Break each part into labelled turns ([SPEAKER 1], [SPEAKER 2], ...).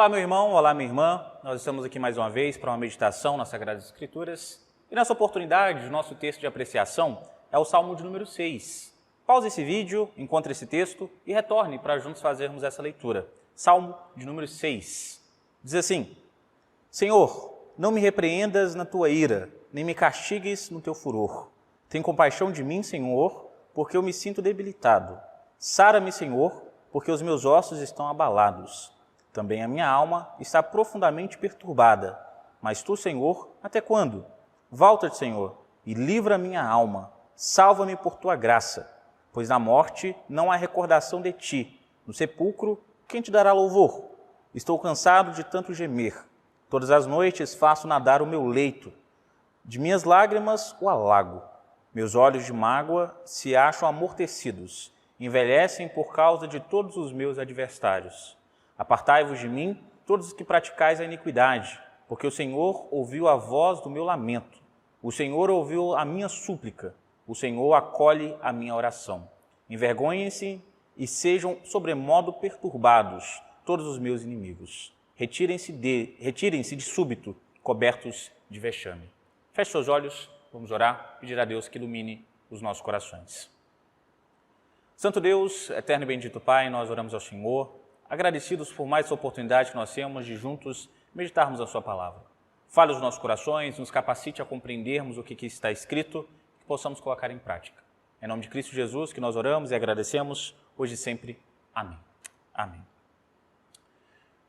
[SPEAKER 1] Olá, meu irmão, olá, minha irmã. Nós estamos aqui mais uma vez para uma meditação nas Sagradas Escrituras. E nessa oportunidade, o nosso texto de apreciação é o Salmo de número 6. Pause esse vídeo, encontre esse texto e retorne para juntos fazermos essa leitura. Salmo de número 6. Diz assim: Senhor, não me repreendas na tua ira, nem me castigues no teu furor. Tem compaixão de mim, Senhor, porque eu me sinto debilitado. Sara-me, Senhor, porque os meus ossos estão abalados. Também a minha alma está profundamente perturbada. Mas tu, Senhor, até quando? Volta-te, Senhor, e livra a minha alma. Salva-me por tua graça, pois na morte não há recordação de ti. No sepulcro, quem te dará louvor? Estou cansado de tanto gemer. Todas as noites faço nadar o meu leito. De minhas lágrimas o alago. Meus olhos de mágoa se acham amortecidos. Envelhecem por causa de todos os meus adversários. Apartai-vos de mim, todos os que praticais a iniquidade, porque o Senhor ouviu a voz do meu lamento. O Senhor ouviu a minha súplica. O Senhor acolhe a minha oração. Envergonhem-se e sejam sobremodo perturbados todos os meus inimigos. Retirem-se de súbito, cobertos de vexame. Feche seus olhos, vamos orar, pedir a Deus que ilumine os nossos corações. Santo Deus, eterno e bendito Pai, nós oramos ao Senhor, agradecidos por mais essa oportunidade que nós temos de juntos meditarmos a sua palavra. Fale os nossos corações, nos capacite a compreendermos o que está escrito e que possamos colocar em prática. Em nome de Cristo Jesus que nós oramos e agradecemos, hoje e sempre. Amém. Amém.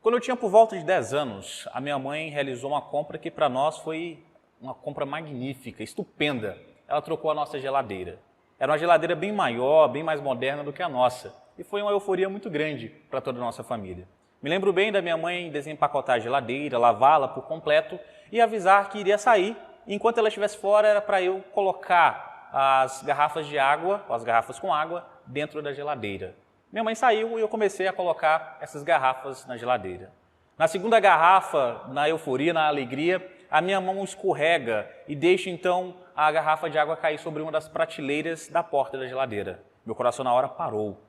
[SPEAKER 1] Quando eu tinha por volta de 10 anos, a minha mãe realizou uma compra que para nós foi uma compra magnífica, estupenda. Ela trocou a nossa geladeira. Era uma geladeira bem maior, bem mais moderna do que a nossa. E foi uma euforia muito grande para toda a nossa família. Me lembro bem da minha mãe desempacotar a geladeira, lavá-la por completo e avisar que iria sair. E enquanto ela estivesse fora, era para eu colocar as garrafas de água, as garrafas com água, dentro da geladeira. Minha mãe saiu e eu comecei a colocar essas garrafas na geladeira. Na segunda garrafa, na euforia, na alegria, a minha mão escorrega e deixa então a garrafa de água cair sobre uma das prateleiras da porta da geladeira. Meu coração na hora parou.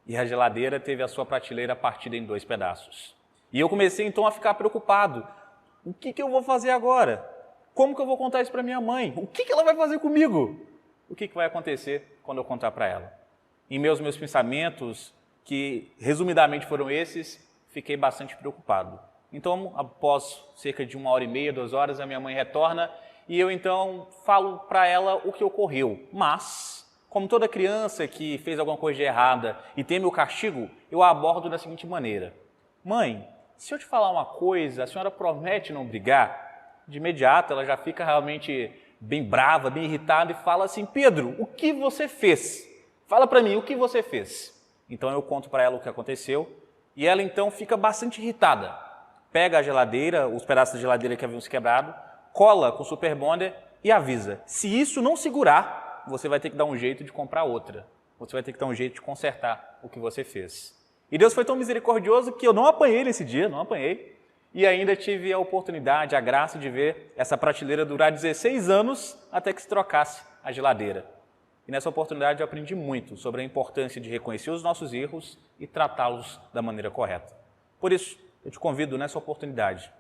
[SPEAKER 1] E a geladeira teve a sua prateleira partida em 2 pedaços. E eu comecei então a ficar preocupado. O que eu vou fazer agora? Como que eu vou contar isso para minha mãe? O que ela vai fazer comigo? O que vai acontecer quando eu contar para ela? Em meus pensamentos, que resumidamente foram esses, fiquei bastante preocupado. Então, após cerca de 1h30, 2 horas, a minha mãe retorna e eu então falo para ela o que ocorreu. Mas, como toda criança que fez alguma coisa de errada e teme o castigo, eu a abordo da seguinte maneira: Mãe, se eu te falar uma coisa, a senhora promete não brigar? De imediato, ela já fica realmente bem brava, bem irritada e fala assim: Pedro, o que você fez? Fala para mim, o que você fez? Então eu conto para ela o que aconteceu e ela então fica bastante irritada. Pega a geladeira, os pedaços da geladeira que haviam se quebrado, cola com o Super Bonder e avisa: se isso não segurar, você vai ter que dar um jeito de comprar outra. Você vai ter que dar um jeito de consertar o que você fez. E Deus foi tão misericordioso que eu não apanhei nesse dia, não apanhei. E ainda tive a oportunidade, a graça de ver essa prateleira durar 16 anos até que se trocasse a geladeira. E nessa oportunidade eu aprendi muito sobre a importância de reconhecer os nossos erros e tratá-los da maneira correta. Por isso, eu te convido nessa oportunidade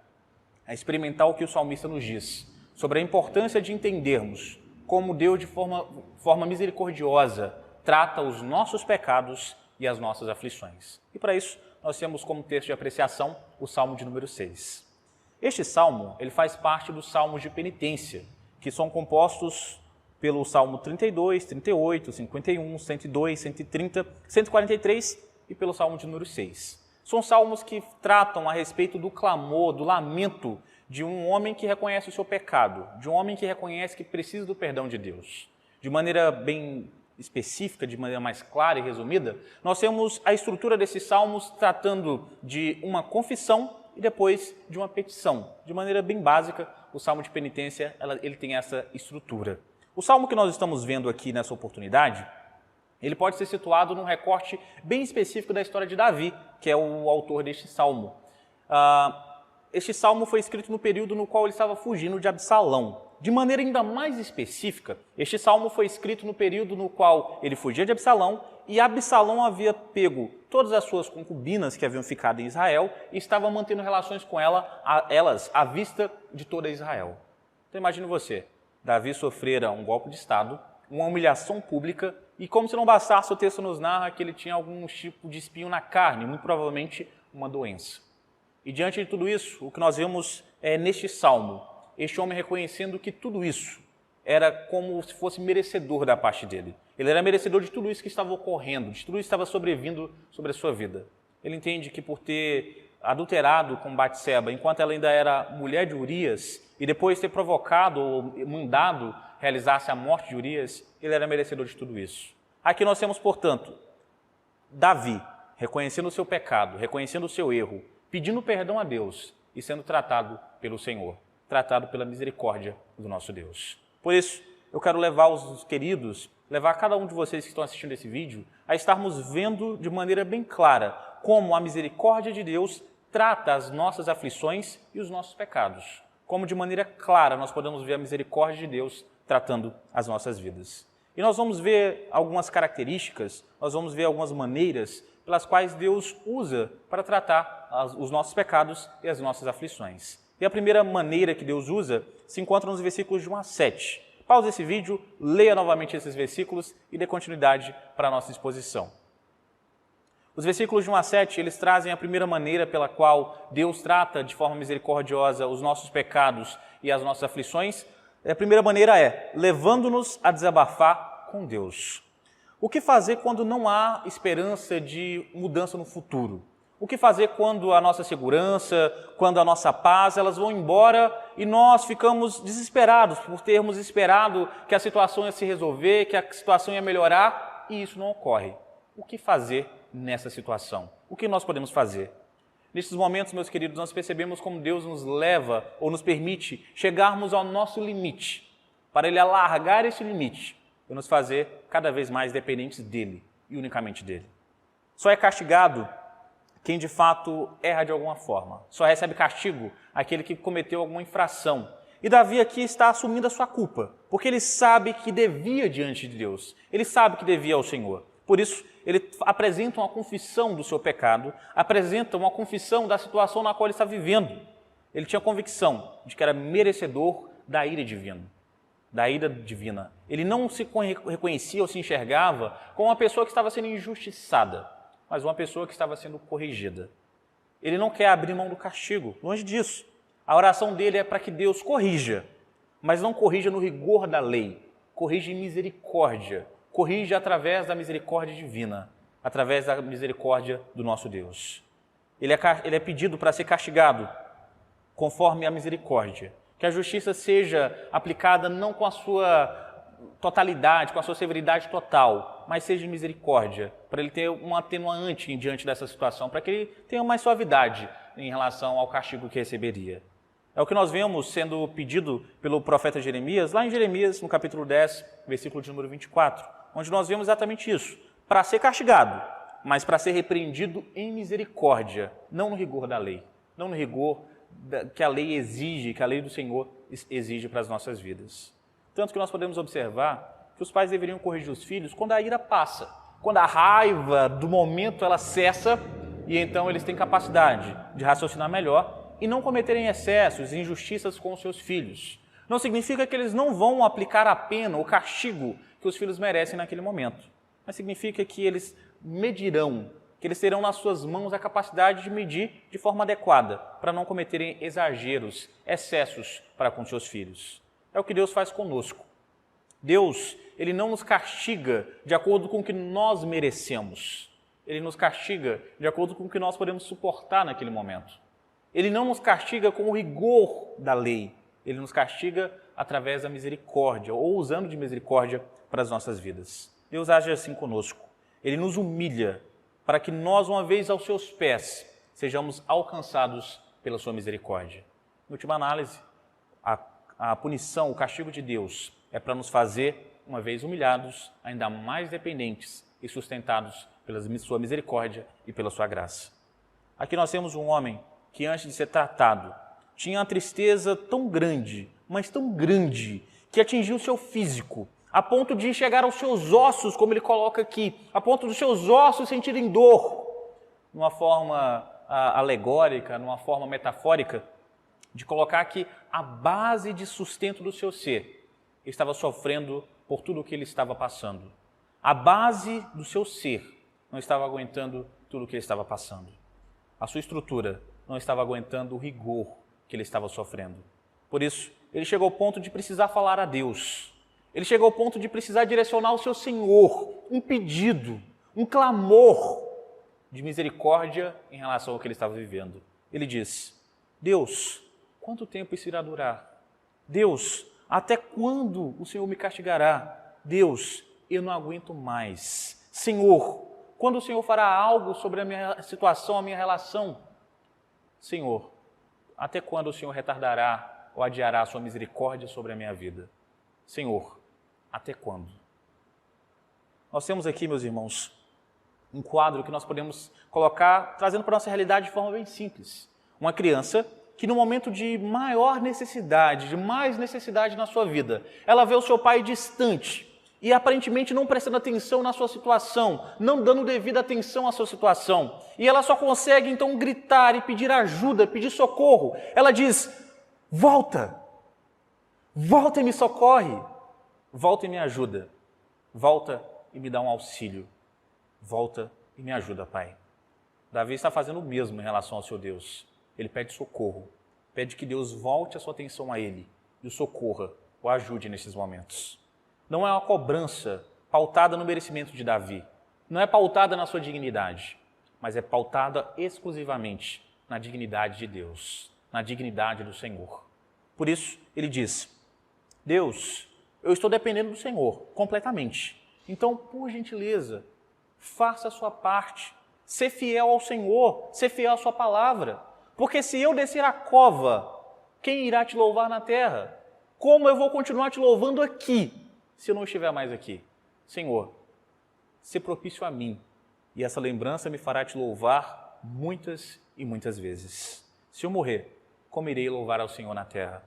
[SPEAKER 1] a experimentar o que o salmista nos diz sobre a importância de entendermos como Deus, de forma misericordiosa, trata os nossos pecados e as nossas aflições. E para isso, nós temos como texto de apreciação o Salmo de número 6. Este salmo ele faz parte dos salmos de penitência, que são compostos pelo Salmo 32, 38, 51, 102, 130, 143 e pelo Salmo de número 6. São salmos que tratam a respeito do clamor, do lamento de um homem que reconhece o seu pecado, de um homem que reconhece que precisa do perdão de Deus. De maneira bem específica, de maneira mais clara e resumida, nós temos a estrutura desses salmos tratando de uma confissão e depois de uma petição. De maneira bem básica, o salmo de penitência ele tem essa estrutura. O salmo que nós estamos vendo aqui nessa oportunidade, ele pode ser situado num recorte bem específico da história de Davi, que é o autor deste salmo. Este salmo foi escrito no período no qual ele estava fugindo de Absalão. De maneira ainda mais específica, este salmo foi escrito no período no qual ele fugia de Absalão e Absalão havia pego todas as suas concubinas que haviam ficado em Israel e estava mantendo relações com elas à vista de toda Israel. Então imagine você, Davi sofrera um golpe de Estado, uma humilhação pública e, como se não bastasse, o texto nos narra que ele tinha algum tipo de espinho na carne, muito provavelmente uma doença. E diante de tudo isso, o que nós vemos é neste salmo, este homem reconhecendo que tudo isso era como se fosse merecedor da parte dele. Ele era merecedor de tudo isso que estava ocorrendo, de tudo isso que estava sobrevindo sobre a sua vida. Ele entende que por ter adulterado com Batseba, enquanto ela ainda era mulher de Urias, e depois ter provocado ou mandado realizasse a morte de Urias, ele era merecedor de tudo isso. Aqui nós temos, portanto, Davi reconhecendo o seu pecado, reconhecendo o seu erro, pedindo perdão a Deus e sendo tratado pelo Senhor, tratado pela misericórdia do nosso Deus. Por isso, eu quero levar os queridos, levar cada um de vocês que estão assistindo esse vídeo, a estarmos vendo de maneira bem clara como a misericórdia de Deus trata as nossas aflições e os nossos pecados. Como de maneira clara nós podemos ver a misericórdia de Deus tratando as nossas vidas. E nós vamos ver algumas características, nós vamos ver algumas maneiras pelas quais Deus usa para tratar os nossos pecados e as nossas aflições. E a primeira maneira que Deus usa se encontra nos versículos de 1 a 7. Pause esse vídeo, leia novamente esses versículos e dê continuidade para a nossa exposição. Os versículos de 1 a 7, eles trazem a primeira maneira pela qual Deus trata de forma misericordiosa os nossos pecados e as nossas aflições. A primeira maneira é levando-nos a desabafar com Deus. O que fazer quando não há esperança de mudança no futuro? O que fazer quando a nossa segurança, quando a nossa paz, elas vão embora e nós ficamos desesperados por termos esperado que a situação ia se resolver, que a situação ia melhorar e isso não ocorre? O que fazer nessa situação? O que nós podemos fazer? Nesses momentos, meus queridos, nós percebemos como Deus nos leva ou nos permite chegarmos ao nosso limite, para Ele alargar esse limite e nos fazer cada vez mais dependentes dEle e unicamente dEle. Só é castigado quem de fato erra de alguma forma. Só recebe castigo aquele que cometeu alguma infração. E Davi aqui está assumindo a sua culpa, porque ele sabe que devia diante de Deus. Ele sabe que devia ao Senhor. Por isso, ele apresenta uma confissão do seu pecado, apresenta uma confissão da situação na qual ele está vivendo. Ele tinha convicção de que era merecedor da ira divina. Ele não se reconhecia ou se enxergava como uma pessoa que estava sendo injustiçada, mas uma pessoa que estava sendo corrigida. Ele não quer abrir mão do castigo, longe disso. A oração dele é para que Deus corrija, mas não corrija no rigor da lei, corrija em misericórdia, corrija através da misericórdia divina, através da misericórdia do nosso Deus. Ele é pedido para ser castigado conforme a misericórdia, que a justiça seja aplicada não com a sua totalidade, com a sua severidade total, mas seja de misericórdia, para ele ter um atenuante diante dessa situação, para que ele tenha mais suavidade em relação ao castigo que receberia. É o que nós vemos sendo pedido pelo profeta Jeremias, lá em Jeremias, no capítulo 10, versículo de número 24, onde nós vemos exatamente isso, para ser castigado, mas para ser repreendido em misericórdia, não no rigor da lei, não no rigor que a lei exige, que a lei do Senhor exige para as nossas vidas. Tanto que nós podemos observar que os pais deveriam corrigir os filhos quando a ira passa, quando a raiva do momento ela cessa e então eles têm capacidade de raciocinar melhor e não cometerem excessos e injustiças com os seus filhos. Não significa que eles não vão aplicar a pena, o castigo que os filhos merecem naquele momento, mas significa que eles medirão, que eles terão nas suas mãos a capacidade de medir de forma adequada para não cometerem exageros, excessos para com seus filhos. É o que Deus faz conosco. Deus, Ele não nos castiga de acordo com o que nós merecemos. Ele nos castiga de acordo com o que nós podemos suportar naquele momento. Ele não nos castiga com o rigor da lei. Ele nos castiga através da misericórdia, ou usando de misericórdia para as nossas vidas. Deus age assim conosco. Ele nos humilha para que nós, uma vez aos seus pés, sejamos alcançados pela sua misericórdia. Em última análise, a punição, o castigo de Deus é para nos fazer, uma vez humilhados, ainda mais dependentes e sustentados pela sua misericórdia e pela sua graça. Aqui nós temos um homem que antes de ser tratado, tinha uma tristeza tão grande, mas tão grande, que atingiu o seu físico, a ponto de chegar aos seus ossos, como ele coloca aqui, a ponto dos seus ossos sentirem dor. numa forma alegórica, numa forma metafórica, de colocar que a base de sustento do seu ser estava sofrendo por tudo o que ele estava passando. A base do seu ser não estava aguentando tudo o que ele estava passando. A sua estrutura não estava aguentando o rigor que ele estava sofrendo. Por isso, ele chegou ao ponto de precisar falar a Deus. Ele chegou ao ponto de precisar direcionar ao seu Senhor um pedido, um clamor de misericórdia em relação ao que ele estava vivendo. Ele diz: Deus, quanto tempo isso irá durar? Deus, até quando o Senhor me castigará? Deus, eu não aguento mais. Senhor, quando o Senhor fará algo sobre a minha situação, a minha relação? Senhor, até quando o Senhor retardará ou adiará a sua misericórdia sobre a minha vida? Senhor, até quando? Nós temos aqui, meus irmãos, um quadro que nós podemos colocar, trazendo para a nossa realidade de forma bem simples. Uma criança que no momento de maior necessidade, de mais necessidade na sua vida, ela vê o seu pai distante e aparentemente não prestando atenção na sua situação, não dando devida atenção à sua situação. E ela só consegue então gritar e pedir ajuda, pedir socorro. Ela diz: volta, volta e me socorre, volta e me ajuda, volta e me dá um auxílio, volta e me ajuda, Pai. Davi está fazendo o mesmo em relação ao seu Deus. Ele pede socorro, pede que Deus volte a sua atenção a ele e o socorra, o ajude nesses momentos. Não é uma cobrança pautada no merecimento de Davi, não é pautada na sua dignidade, mas é pautada exclusivamente na dignidade de Deus, na dignidade do Senhor. Por isso, ele diz: Deus, eu estou dependendo do Senhor completamente. Então, por gentileza, faça a sua parte, ser fiel ao Senhor, ser fiel à sua palavra. Porque se eu descer a cova, quem irá te louvar na terra? Como eu vou continuar te louvando aqui, se eu não estiver mais aqui? Senhor, se propício a mim, e essa lembrança me fará te louvar muitas e muitas vezes. Se eu morrer, como irei louvar ao Senhor na terra?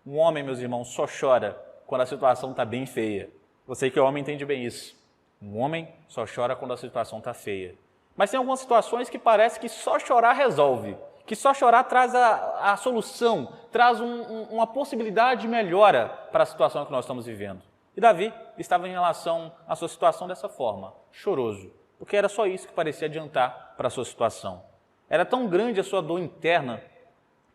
[SPEAKER 1] Um homem, meus irmãos, só chora quando a situação está bem feia. Você que é homem entende bem isso. Um homem só chora quando a situação está feia. Mas tem algumas situações que parece que só chorar resolve, que só chorar traz a solução, traz uma possibilidade de melhora para a situação que nós estamos vivendo. E Davi estava em relação à sua situação dessa forma, choroso, porque era só isso que parecia adiantar para a sua situação. Era tão grande a sua dor interna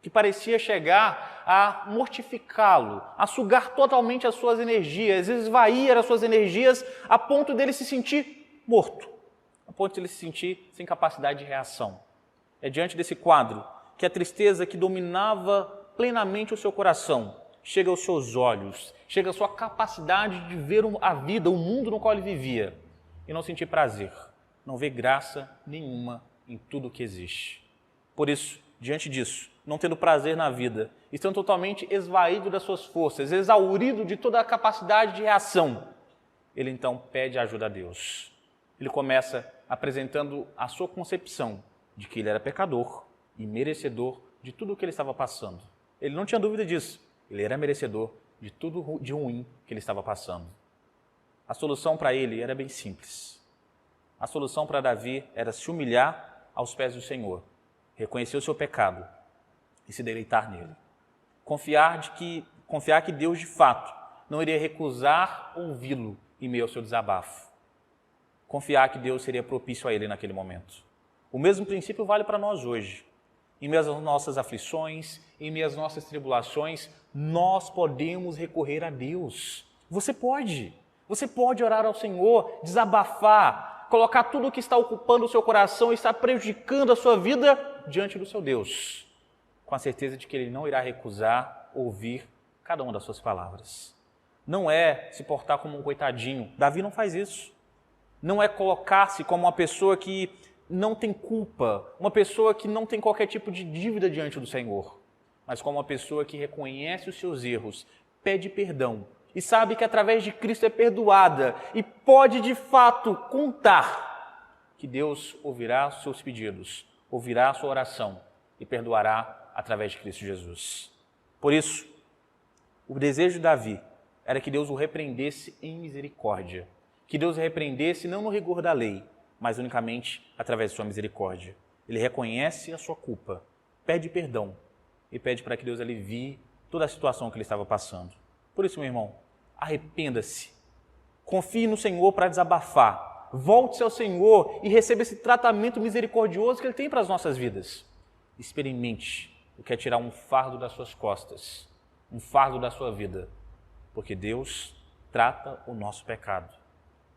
[SPEAKER 1] que parecia chegar a mortificá-lo, a sugar totalmente as suas energias, esvair as suas energias a ponto dele se sentir morto, a ponto de ele se sentir sem capacidade de reação. É diante desse quadro que a tristeza que dominava plenamente o seu coração chega aos seus olhos, chega à sua capacidade de ver a vida, o mundo no qual ele vivia, e não sentir prazer, não ver graça nenhuma em tudo o que existe. Por isso, diante disso, não tendo prazer na vida, estando totalmente esvaído das suas forças, exaurido de toda a capacidade de reação, ele então pede ajuda a Deus. Ele começa apresentando a sua concepção de que ele era pecador e merecedor de tudo o que ele estava passando. Ele não tinha dúvida disso. Ele era merecedor de tudo de ruim que ele estava passando. A solução para ele era bem simples. A solução para Davi era se humilhar aos pés do Senhor, reconhecer o seu pecado e se deleitar nele. Confiar que Deus, de fato, não iria recusar ouvi-lo em meio ao seu desabafo. Confiar que Deus seria propício a ele naquele momento. O mesmo princípio vale para nós hoje. Em meio às nossas aflições, em meio às nossas tribulações, nós podemos recorrer a Deus. Você pode orar ao Senhor, desabafar, colocar tudo o que está ocupando o seu coração e está prejudicando a sua vida diante do seu Deus, com a certeza de que Ele não irá recusar ouvir cada uma das suas palavras. Não é se portar como um coitadinho. Davi não faz isso. Não é colocar-se como uma pessoa que não tem culpa, uma pessoa que não tem qualquer tipo de dívida diante do Senhor, mas como uma pessoa que reconhece os seus erros, pede perdão e sabe que através de Cristo é perdoada e pode de fato contar que Deus ouvirá os seus pedidos, ouvirá a sua oração e perdoará através de Cristo Jesus. Por isso, o desejo de Davi era que Deus o repreendesse em misericórdia, que Deus o repreendesse não no rigor da lei, mas unicamente através de sua misericórdia. Ele reconhece a sua culpa, pede perdão e pede para que Deus alivie toda a situação que ele estava passando. Por isso, meu irmão, arrependa-se. Confie no Senhor para desabafar. Volte-se ao Senhor e receba esse tratamento misericordioso que Ele tem para as nossas vidas. Experimente o que é tirar um fardo das suas costas, um fardo da sua vida, porque Deus trata o nosso pecado.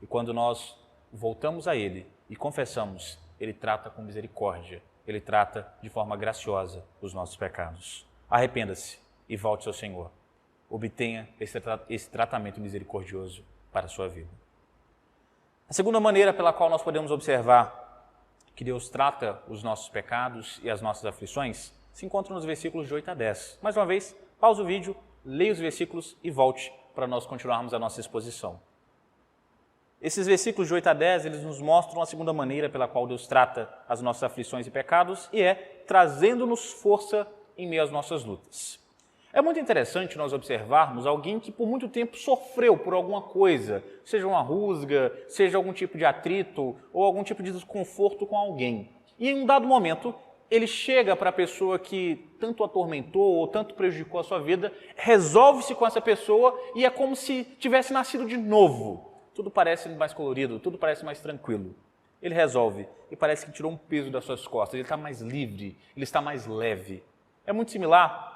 [SPEAKER 1] E quando nós voltamos a Ele e confessamos, Ele trata com misericórdia, Ele trata de forma graciosa os nossos pecados. Arrependa-se e volte ao Senhor. Obtenha esse tratamento misericordioso para a sua vida. A segunda maneira pela qual nós podemos observar que Deus trata os nossos pecados e as nossas aflições se encontra nos versículos de 8 a 10. Mais uma vez, pausa o vídeo, leia os versículos e volte para nós continuarmos a nossa exposição. Esses versículos de 8 a 10, eles nos mostram a segunda maneira pela qual Deus trata as nossas aflições e pecados, e é trazendo-nos força em meio às nossas lutas. É muito interessante nós observarmos alguém que por muito tempo sofreu por alguma coisa, seja uma rusga, seja algum tipo de atrito ou algum tipo de desconforto com alguém. E em um dado momento, ele chega para a pessoa que tanto atormentou ou tanto prejudicou a sua vida, resolve-se com essa pessoa e é como se tivesse nascido de novo. Tudo parece mais colorido, tudo parece mais tranquilo. Ele resolve e parece que tirou um peso das suas costas, ele está mais livre, ele está mais leve. É muito similar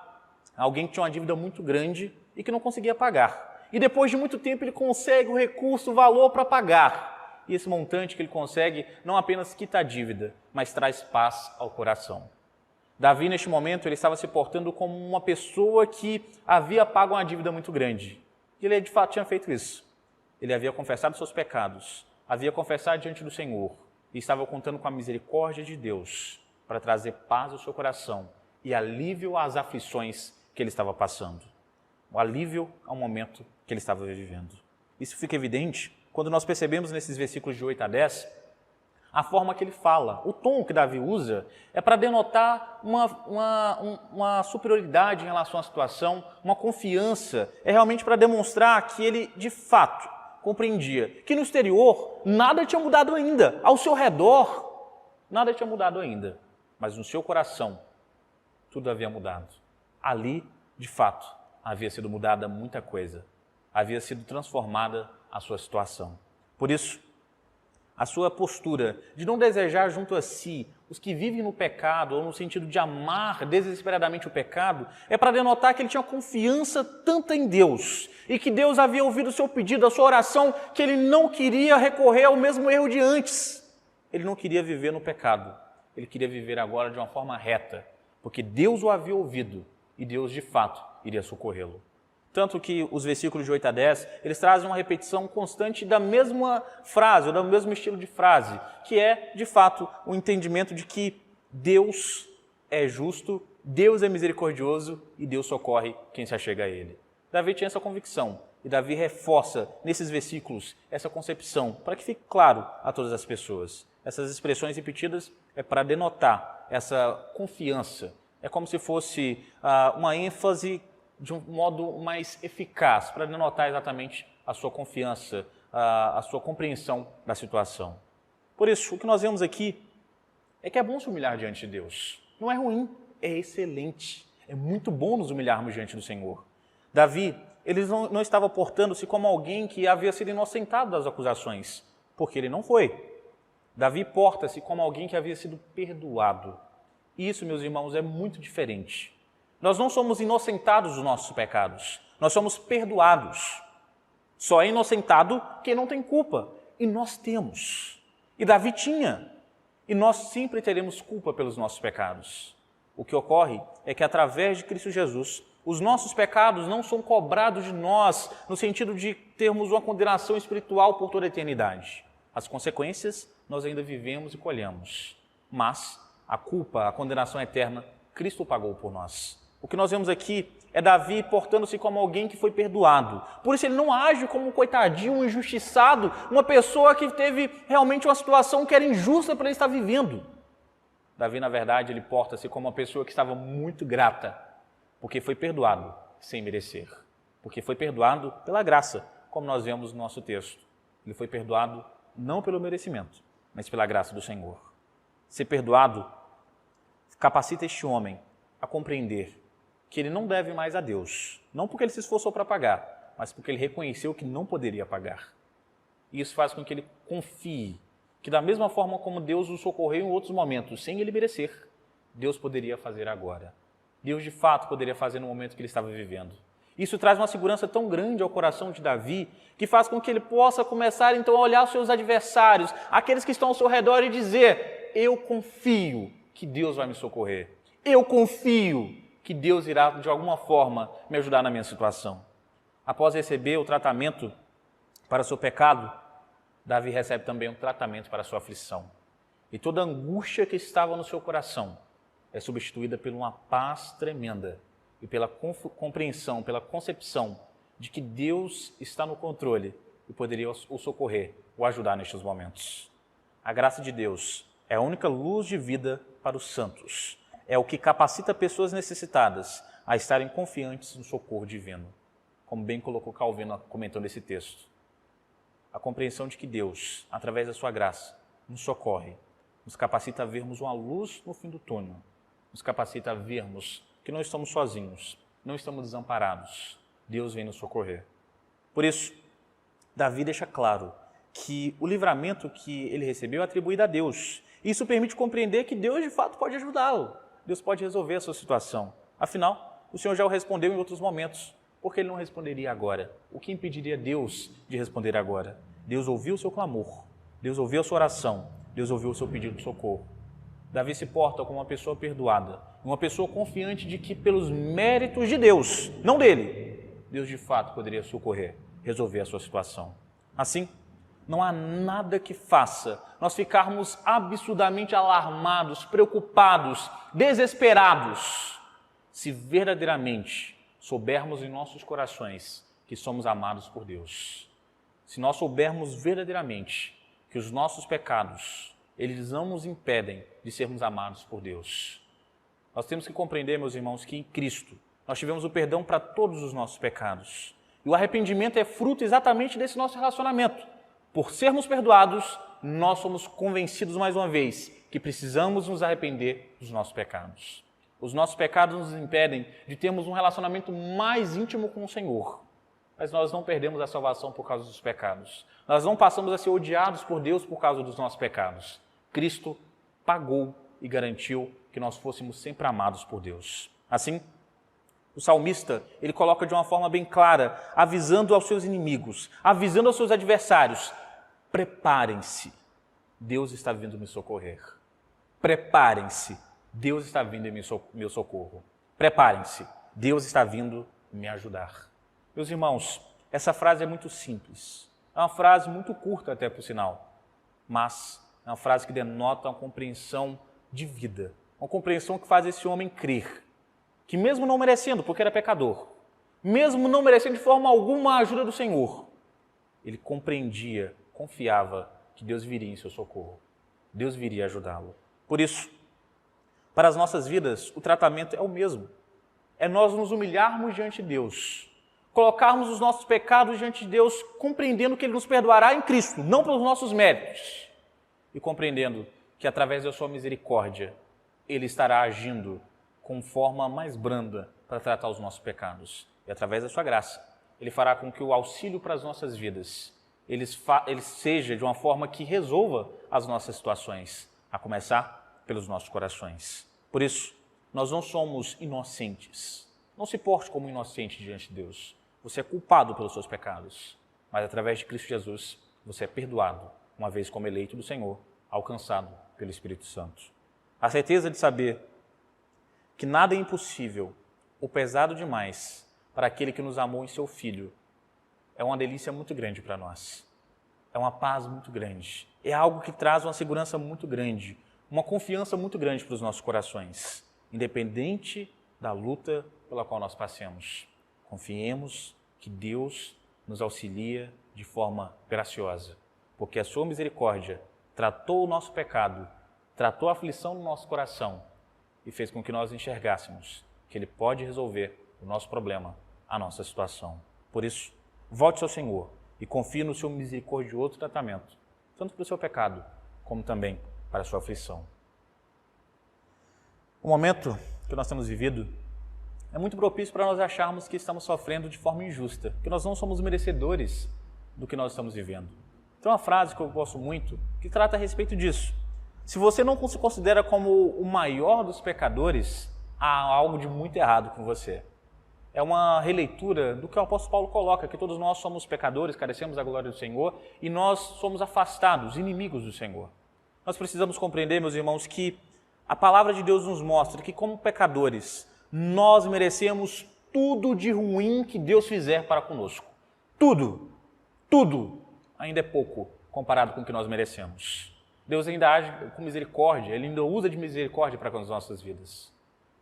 [SPEAKER 1] a alguém que tinha uma dívida muito grande e que não conseguia pagar. E depois de muito tempo ele consegue o recurso, o valor para pagar. E esse montante que ele consegue não apenas quita a dívida, mas traz paz ao coração. Davi, neste momento, ele estava se portando como uma pessoa que havia pago uma dívida muito grande. E ele, de fato, tinha feito isso. Ele havia confessado seus pecados, havia confessado diante do Senhor e estava contando com a misericórdia de Deus para trazer paz ao seu coração e alívio às aflições que ele estava passando. O alívio ao momento que ele estava vivendo. Isso fica evidente quando nós percebemos nesses versículos de 8 a 10 a forma que ele fala. O tom que Davi usa é para denotar uma superioridade em relação à situação, uma confiança. É realmente para demonstrar que ele, de fato, compreendia que no exterior nada tinha mudado ainda. Ao seu redor, nada tinha mudado ainda. Mas no seu coração, tudo havia mudado. Ali, de fato, havia sido mudada muita coisa. Havia sido transformada a sua situação. Por isso, a sua postura de não desejar junto a si os que vivem no pecado, ou no sentido de amar desesperadamente o pecado, é para denotar que ele tinha confiança tanta em Deus e que Deus havia ouvido o seu pedido, a sua oração, que ele não queria recorrer ao mesmo erro de antes. Ele não queria viver no pecado, ele queria viver agora de uma forma reta, porque Deus o havia ouvido e Deus, de fato, iria socorrê-lo. Tanto que os versículos de 8 a 10, eles trazem uma repetição constante da mesma frase, ou do mesmo estilo de frase, que é, de fato, o entendimento de que Deus é justo, Deus é misericordioso e Deus socorre quem se achega a Ele. Davi tinha essa convicção e Davi reforça nesses versículos essa concepção para que fique claro a todas as pessoas. Essas expressões repetidas é para denotar essa confiança. É como se fosse uma ênfase de um modo mais eficaz, para denotar exatamente a sua confiança, a sua compreensão da situação. Por isso, o que nós vemos aqui é que é bom se humilhar diante de Deus. Não é ruim, é excelente. É muito bom nos humilharmos diante do Senhor. Davi, ele não estava portando-se como alguém que havia sido inocentado das acusações, porque ele não foi. Davi porta-se como alguém que havia sido perdoado. Isso, meus irmãos, é muito diferente. Nós não somos inocentados dos nossos pecados, nós somos perdoados. Só é inocentado quem não tem culpa, e nós temos. E Davi tinha, e nós sempre teremos culpa pelos nossos pecados. O que ocorre é que através de Cristo Jesus, os nossos pecados não são cobrados de nós, no sentido de termos uma condenação espiritual por toda a eternidade. As consequências nós ainda vivemos e colhemos, mas a culpa, a condenação eterna, Cristo pagou por nós. O que nós vemos aqui é Davi portando-se como alguém que foi perdoado. Por isso ele não age como um coitadinho, um injustiçado, uma pessoa que teve realmente uma situação que era injusta para ele estar vivendo. Davi, na verdade, ele porta-se como uma pessoa que estava muito grata, porque foi perdoado sem merecer. Porque foi perdoado pela graça, como nós vemos no nosso texto. Ele foi perdoado não pelo merecimento, mas pela graça do Senhor. Ser perdoado capacita este homem a compreender que ele não deve mais a Deus, não porque ele se esforçou para pagar, mas porque ele reconheceu que não poderia pagar. E isso faz com que ele confie que da mesma forma como Deus o socorreu em outros momentos, sem ele merecer, Deus poderia fazer agora. Deus de fato poderia fazer no momento que ele estava vivendo. Isso traz uma segurança tão grande ao coração de Davi, que faz com que ele possa começar então a olhar os seus adversários, aqueles que estão ao seu redor e dizer: eu confio que Deus vai me socorrer. Eu confio que Deus irá de alguma forma me ajudar na minha situação. Após receber o tratamento para o seu pecado, Davi recebe também um tratamento para a sua aflição. E toda a angústia que estava no seu coração é substituída por uma paz tremenda e pela compreensão, pela concepção de que Deus está no controle e poderia o socorrer, o ajudar nestes momentos. A graça de Deus é a única luz de vida para os santos. É o que capacita pessoas necessitadas a estarem confiantes no socorro divino. Como bem colocou Calvino comentando esse texto. A compreensão de que Deus, através da sua graça, nos socorre, nos capacita a vermos uma luz no fim do túnel, nos capacita a vermos que não estamos sozinhos, não estamos desamparados. Deus vem nos socorrer. Por isso, Davi deixa claro que o livramento que ele recebeu é atribuído a Deus. Isso permite compreender que Deus, de fato, pode ajudá-lo. Deus pode resolver a sua situação. Afinal, o Senhor já o respondeu em outros momentos. Por que ele não responderia agora? O que impediria Deus de responder agora? Deus ouviu o seu clamor. Deus ouviu a sua oração. Deus ouviu o seu pedido de socorro. Davi se porta como uma pessoa perdoada, uma pessoa confiante de que pelos méritos de Deus, não dele, Deus de fato poderia socorrer, resolver a sua situação. Assim, não há nada que faça nós ficarmos absurdamente alarmados, preocupados, desesperados, se verdadeiramente soubermos em nossos corações que somos amados por Deus. Se nós soubermos verdadeiramente que os nossos pecados, eles não nos impedem de sermos amados por Deus. Nós temos que compreender, meus irmãos, que em Cristo nós tivemos o perdão para todos os nossos pecados. E o arrependimento é fruto exatamente desse nosso relacionamento. Por sermos perdoados, nós somos convencidos mais uma vez que precisamos nos arrepender dos nossos pecados. Os nossos pecados nos impedem de termos um relacionamento mais íntimo com o Senhor. Mas nós não perdemos a salvação por causa dos pecados. Nós não passamos a ser odiados por Deus por causa dos nossos pecados. Cristo pagou e garantiu que nós fôssemos sempre amados por Deus. Assim, o salmista, ele coloca de uma forma bem clara, avisando aos seus inimigos, avisando aos seus adversários: preparem-se, Deus está vindo me socorrer. Preparem-se, Deus está vindo em meu socorro. Preparem-se, Deus está vindo me ajudar. Meus irmãos, essa frase é muito simples. É uma frase muito curta até por sinal, mas é uma frase que denota uma compreensão de vida. Uma compreensão que faz esse homem crer que mesmo não merecendo, porque era pecador, mesmo não merecendo de forma alguma a ajuda do Senhor, ele compreendia, confiava que Deus viria em seu socorro. Deus viria ajudá-lo. Por isso, para as nossas vidas, o tratamento é o mesmo. É nós nos humilharmos diante de Deus, colocarmos os nossos pecados diante de Deus, compreendendo que Ele nos perdoará em Cristo, não pelos nossos méritos, e compreendendo que através da sua misericórdia, Ele estará agindo com forma mais branda para tratar os nossos pecados. E através da sua graça, Ele fará com que o auxílio para as nossas vidas, ele seja de uma forma que resolva as nossas situações, a começar pelos nossos corações. Por isso, nós não somos inocentes. Não se porte como inocente diante de Deus. Você é culpado pelos seus pecados, mas através de Cristo Jesus, você é perdoado, uma vez como eleito do Senhor, alcançado pelo Espírito Santo. A certeza de saber que nada é impossível ou pesado demais para aquele que nos amou em seu Filho é uma delícia muito grande para nós. É uma paz muito grande. É algo que traz uma segurança muito grande, uma confiança muito grande para os nossos corações, independente da luta pela qual nós passemos. Confiemos que Deus nos auxilia de forma graciosa, porque a sua misericórdia tratou o nosso pecado, tratou a aflição no nosso coração e fez com que nós enxergássemos que Ele pode resolver o nosso problema, a nossa situação. Por isso, volte ao Senhor e confie no seu misericordioso tratamento, tanto para o seu pecado como também para a sua aflição. O momento que nós temos vivido é muito propício para nós acharmos que estamos sofrendo de forma injusta, que nós não somos merecedores do que nós estamos vivendo. Tem uma frase que eu gosto muito que trata a respeito disso. Se você não se considera como o maior dos pecadores, há algo de muito errado com você. É uma releitura do que o apóstolo Paulo coloca, que todos nós somos pecadores, carecemos da glória do Senhor e nós somos afastados, inimigos do Senhor. Nós precisamos compreender, meus irmãos, que a palavra de Deus nos mostra que, como pecadores, nós merecemos tudo de ruim que Deus fizer para conosco. Tudo, tudo ainda é pouco comparado com o que nós merecemos. Deus ainda age com misericórdia, Ele ainda usa de misericórdia para com as nossas vidas.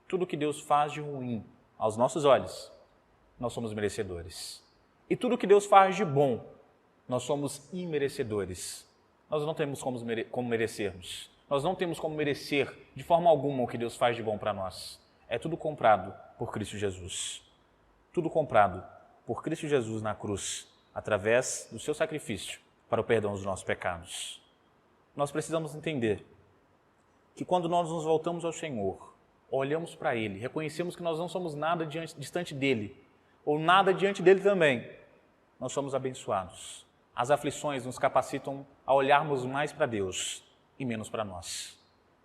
[SPEAKER 1] Tudo que Deus faz de ruim aos nossos olhos, nós somos merecedores. E tudo que Deus faz de bom, nós somos imerecedores. Nós não temos como merecermos. Nós não temos como merecer de forma alguma o que Deus faz de bom para nós. É tudo comprado por Cristo Jesus. Tudo comprado por Cristo Jesus na cruz, através do seu sacrifício para o perdão dos nossos pecados. Nós precisamos entender que quando nós nos voltamos ao Senhor, olhamos para Ele, reconhecemos que nós não somos nada distante dEle, ou nada diante dEle também, nós somos abençoados. As aflições nos capacitam a olharmos mais para Deus e menos para nós.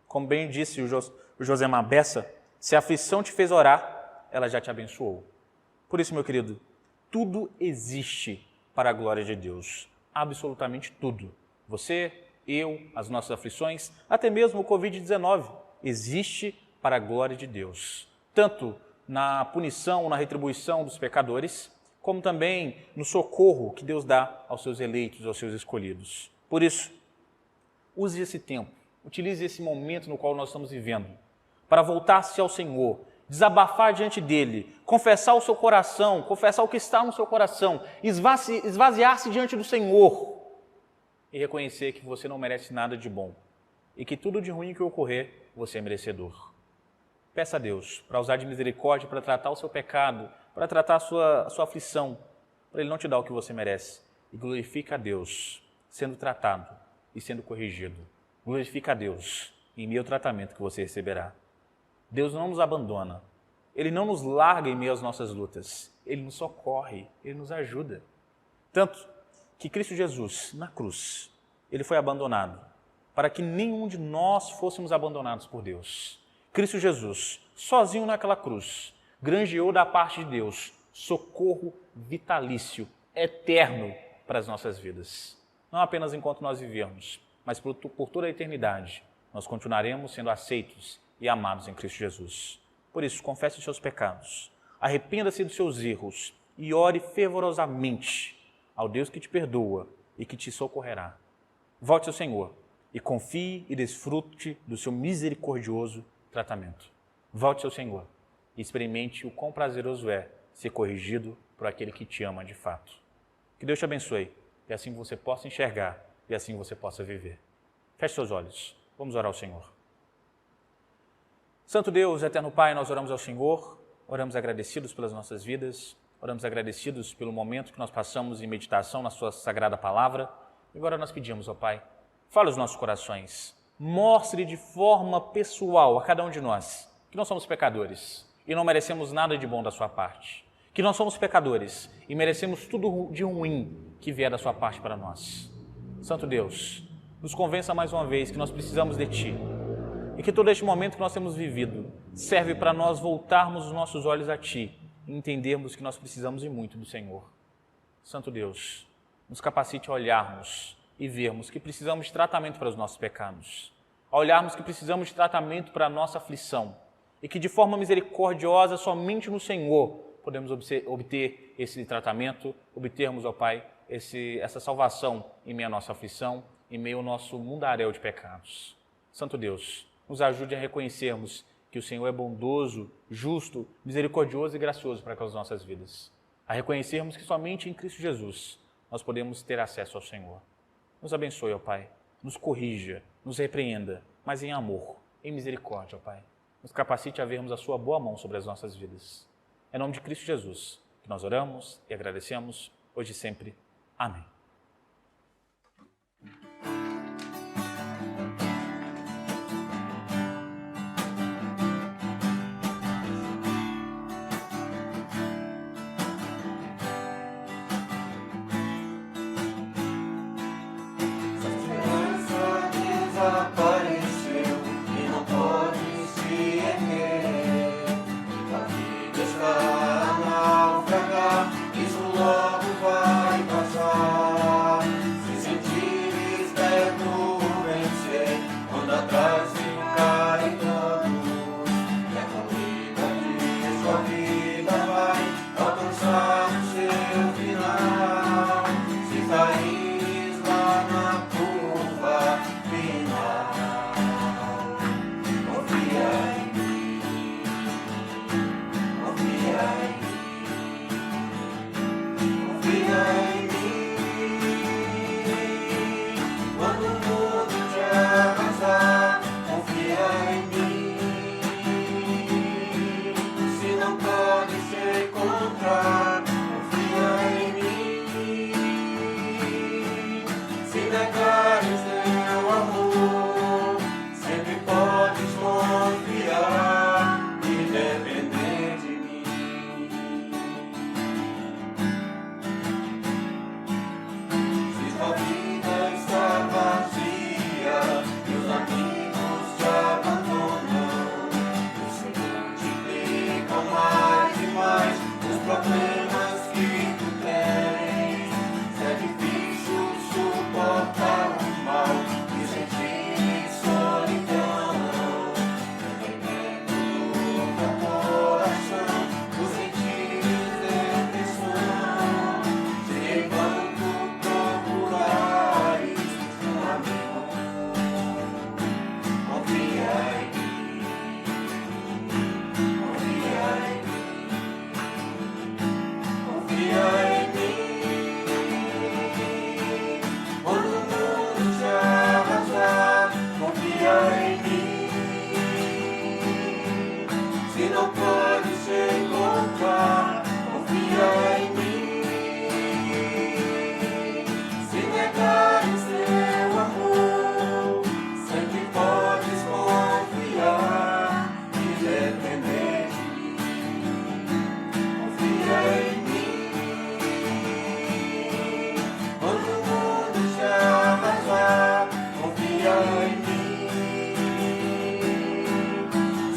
[SPEAKER 1] Como bem disse o Josemar Bessa, se a aflição te fez orar, ela já te abençoou. Por isso, meu querido, tudo existe para a glória de Deus. Absolutamente tudo. Você, eu, as nossas aflições, até mesmo o Covid-19, existe para a glória de Deus. Tanto na punição, na retribuição dos pecadores, como também no socorro que Deus dá aos seus eleitos, aos seus escolhidos. Por isso, use esse tempo, utilize esse momento no qual nós estamos vivendo, para voltar-se ao Senhor, desabafar diante dEle, confessar o seu coração, confessar o que está no seu coração, esvaziar-se diante do Senhor e reconhecer que você não merece nada de bom e que tudo de ruim que ocorrer, você é merecedor. Peça a Deus para usar de misericórdia, para tratar o seu pecado, para tratar a sua aflição, para Ele não te dar o que você merece. E glorifica a Deus sendo tratado e sendo corrigido. Glorifica a Deus em meio ao tratamento que você receberá. Deus não nos abandona. Ele não nos larga em meio às nossas lutas. Ele nos socorre, Ele nos ajuda. Tanto que Cristo Jesus, na cruz, Ele foi abandonado para que nenhum de nós fôssemos abandonados por Deus. Cristo Jesus, sozinho naquela cruz, granjeou da parte de Deus socorro vitalício, eterno para as nossas vidas. Não apenas enquanto nós vivemos, mas por toda a eternidade, nós continuaremos sendo aceitos e amados em Cristo Jesus. Por isso, confesse os seus pecados, arrependa-se dos seus erros e ore fervorosamente ao Deus que te perdoa e que te socorrerá. Volte ao Senhor e confie e desfrute do seu misericordioso tratamento. Volte ao Senhor e experimente o quão prazeroso é ser corrigido por aquele que te ama de fato. Que Deus te abençoe e assim você possa enxergar e assim você possa viver. Feche seus olhos. Vamos orar ao Senhor. Santo Deus, eterno Pai, nós oramos ao Senhor, oramos agradecidos pelas nossas vidas, oramos agradecidos pelo momento que nós passamos em meditação na Sua Sagrada Palavra. E agora nós pedimos, ó Pai, fale aos nossos corações, mostre de forma pessoal a cada um de nós que nós somos pecadores e não merecemos nada de bom da Sua parte, que nós somos pecadores e merecemos tudo de ruim que vier da Sua parte para nós. Santo Deus, nos convença mais uma vez que nós precisamos de Ti e que todo este momento que nós temos vivido serve para nós voltarmos os nossos olhos a Ti e entendermos que nós precisamos e muito do Senhor. Santo Deus, nos capacite a olharmos e vermos que precisamos de tratamento para os nossos pecados, a olharmos que precisamos de tratamento para a nossa aflição e que de forma misericordiosa somente no Senhor podemos obter esse tratamento, obtermos, ó Pai, essa salvação em meio à nossa aflição, em meio ao nosso mundaréu de pecados. Santo Deus, nos ajude a reconhecermos que o Senhor é bondoso, justo, misericordioso e gracioso para com as nossas vidas. A reconhecermos que somente em Cristo Jesus nós podemos ter acesso ao Senhor. Nos abençoe, ó Pai, nos corrija, nos repreenda, mas em amor, em misericórdia, ó Pai. Nos capacite a vermos a Sua boa mão sobre as nossas vidas. É em nome de Cristo Jesus que nós oramos e agradecemos, hoje e sempre. Amém.
[SPEAKER 2] isso logo vai passar. Se sentires perto vencer, quando atrás ficarem todos, e a corrida de sua vida vai alcançar o seu final. Se caíres lá na curva final, confia em mim, confia em mim, confia em mim. Quando o mundo te arrasar, confia em mim. Se não pode se encontrar, confia em mim. Se negares teu amor, sempre podes confiar e depender de mim. Se tua vida está vazia e os amigos te abandonam, o Senhor multiplica mais e mais os problemas que tu tens. Se é difícil suportar o mal e sentir solidão, no teu coração tu sentires depressão, se em vão tu procurares um amigo, confia em mim, confia em mim, confia em mim. Quando o mundo te arrasar, confia em mim. Se não pode se encontrar, confia em mim. Se negares teu amor, sempre podes confiar e depender de mim. Confia em mim. Quando o mundo te arrasar, confia em mim.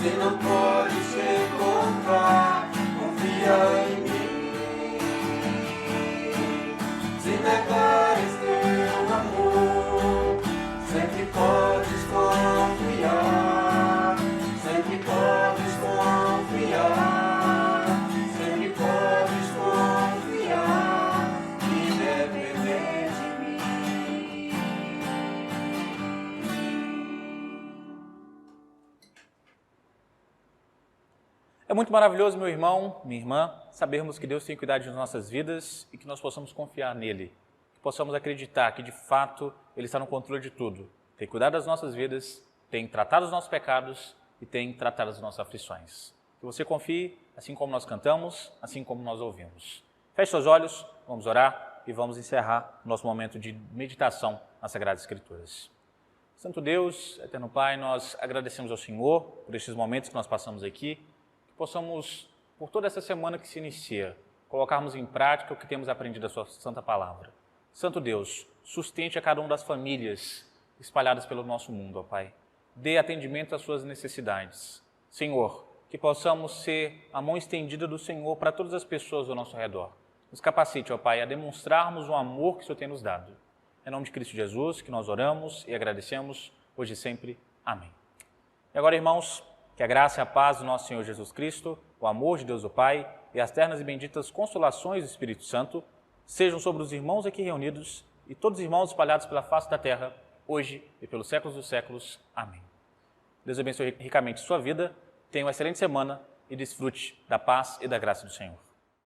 [SPEAKER 2] Se não pode se encontrar, confia em mim. Se negares teu amor, sempre podes confiar, sempre podes confiar, sempre podes confiar e depender de mim.
[SPEAKER 1] É muito maravilhoso, meu irmão, minha irmã, sabermos que Deus tem cuidado de nossas vidas e que nós possamos confiar nele, que possamos acreditar que, de fato, Ele está no controle de tudo, tem cuidado das nossas vidas, tem tratado os nossos pecados e tem tratado as nossas aflições. Que você confie, assim como nós cantamos, assim como nós ouvimos. Feche seus olhos, vamos orar e vamos encerrar o nosso momento de meditação nas Sagradas Escrituras. Santo Deus, Eterno Pai, nós agradecemos ao Senhor por estes momentos que nós passamos aqui, que possamos, por toda essa semana que se inicia, colocarmos em prática o que temos aprendido da sua santa palavra. Santo Deus, sustente a cada uma das famílias espalhadas pelo nosso mundo, ó Pai. Dê atendimento às suas necessidades. Senhor, que possamos ser a mão estendida do Senhor para todas as pessoas ao nosso redor. Nos capacite, ó Pai, a demonstrarmos o amor que o Senhor tem nos dado. Em nome de Cristo Jesus, que nós oramos e agradecemos, hoje e sempre. Amém. E agora, irmãos, que a graça e a paz do nosso Senhor Jesus Cristo, o amor de Deus o Pai e as ternas e benditas consolações do Espírito Santo sejam sobre os irmãos aqui reunidos e todos os irmãos espalhados pela face da terra, hoje e pelos séculos dos séculos. Amém. Deus abençoe ricamente sua vida, tenha uma excelente semana e desfrute da paz e da graça do Senhor.